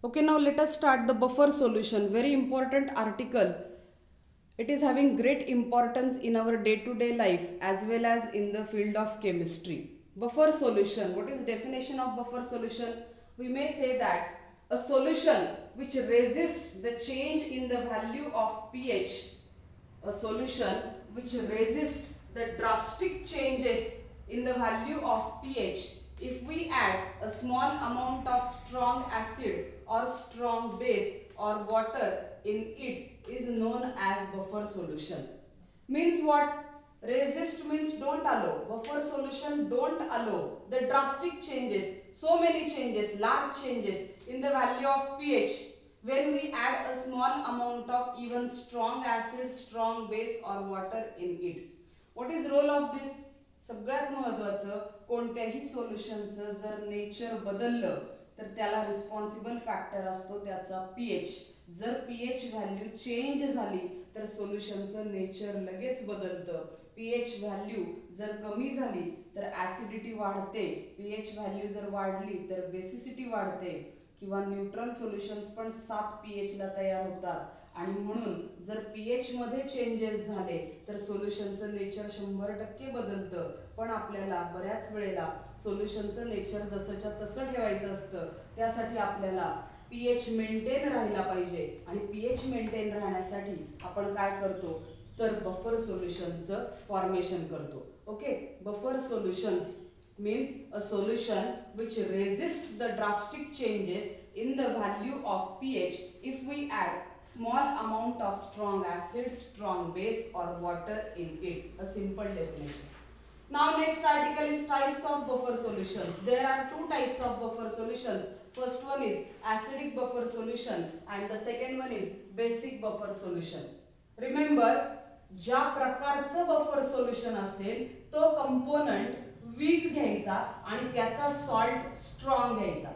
Okay, now let us start the buffer solution. Very important article. It is having great importance in our day-to-day life as well as in the field of chemistry. Buffer solution. What is definition of buffer solution? We may say that a solution which resists the change in the value of pH. A solution which resists the drastic changes in the value of pH. If we add a small amount of strong acid or strong base or water in it is known as buffer solution. Means what? Resist means don't allow. Buffer solution don't allow the drastic changes, so many changes, large changes in the value of pH when we add a small amount of even strong acid, strong base or water in it. What is role of this? सगळ्यात महत्त्वाचं कोणत्याही सोल्युशनचं जर nature बदललं तर त्याला responsible factor असतो त्याचा pH. जर पीएच व्हॅल्यू चेंज झाली तर सोल्युशनचं नेचर लगेच बदलतं. पीएच व्हॅल्यू जर कमी झाली तर ऍसिडिटी वाढते. पीएच व्हॅल्यू जर वाढली तर बेसिसिटी वाढते किंवा न्यूट्रल सोल्युशन्स पण 7 पीएच ला तयार होतात. आणि म्हणून जर पीएच मध्ये चेंजेस झाले तर सोल्युशनचं नेचर 100% बदलतं. पण आपल्याला बऱ्याच वेळेला सोल्युशनचं नेचर जसंच्या तसं ठेवायचं असतं. त्यासाठी आपल्याला पीएच मेंटेन राहिला पाहिजे आणि पीएच मेंटेन राहण्यासाठी आपण काय करतो तर बफर सोल्युशनचं फॉर्मेशन करतो. Okay, buffer solutions means a solution which resists the drastic changes in the value of pH if we add small amount of strong acid, strong base or water in it. A simple definition. Now next article is types of buffer solutions. There are two types of buffer solutions. First one is acidic buffer solution and the second one is basic buffer solution. Remember, ज्या प्रकारचं buffer solution असेल तो component week घ्यायचा आणि त्याचा salt strong घ्यायचा.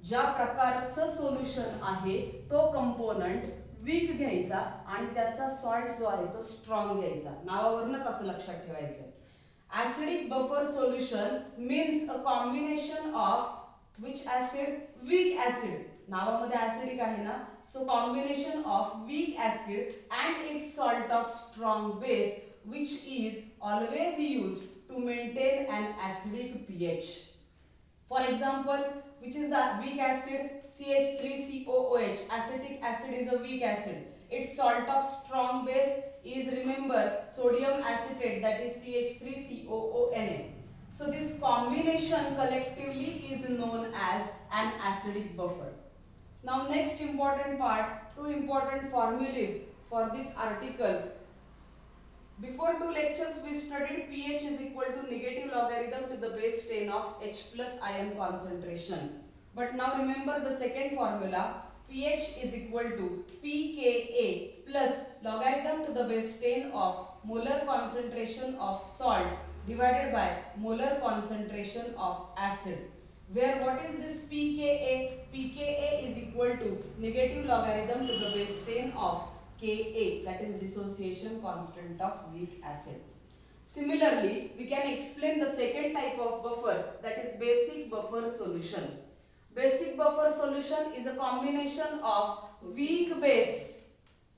ज्या प्रकारचं सोल्युशन आहे तो कंपोनंट वीक घ्यायचा आणि त्याचा सॉल्ट जो आहे तो स्ट्रॉंग घ्यायचा. नावावरूनच असं लक्षात ठेवायचं. Acidic buffer solution means a combination of which acid? Weak acid. नावामध्ये ऍसिडिक आहे ना, so combination of weak acid and its salt of strong base which is always used to maintain an acidic pH. For example, which is the weak acid? CH3COOH. Acetic acid is a weak acid. Its salt of strong base is, remember, sodium acetate, that is CH3COONA. So this combination collectively is known as an acidic buffer. Now next important part, two important formulas for this article. Before 2 lectures we studied pH is equal to negative logarithm to the base 10 of H plus ion concentration. But now remember the second formula, pH is equal to pKa plus logarithm to the base 10 of molar concentration of salt divided by molar concentration of acid. Where what is this pKa? pKa is equal to negative logarithm to the base 10 of Ka, that is dissociation constant of weak acid. Similarly, we can explain the second type of buffer, that is basic buffer solution. Basic buffer solution is a combination of weak base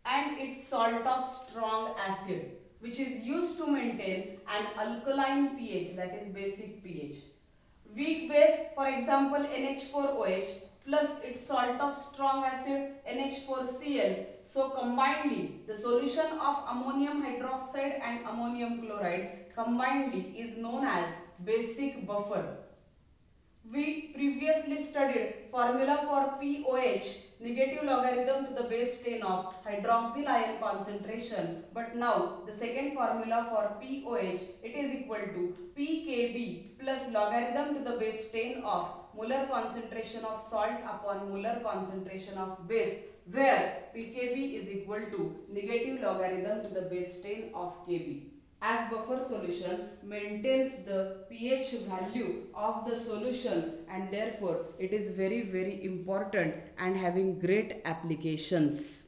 and its salt of strong acid which is used to maintain an alkaline pH, that is basic pH. Weak base, for example NH4OH, plus its salt of strong acid NH4Cl. So combinedly the solution of ammonium hydroxide and ammonium chloride combinedly is known as basic buffer. We previously studied formula for POH, negative logarithm to the base 10 of hydroxyl ion concentration. But now the second formula for POH, it is equal to pKb plus logarithm to the base 10 of molar concentration of salt upon molar concentration of base, where pKb is equal to negative logarithm to the base 10 of Kb. As buffer solution maintains the pH value of the solution and therefore it is very important and having great applications.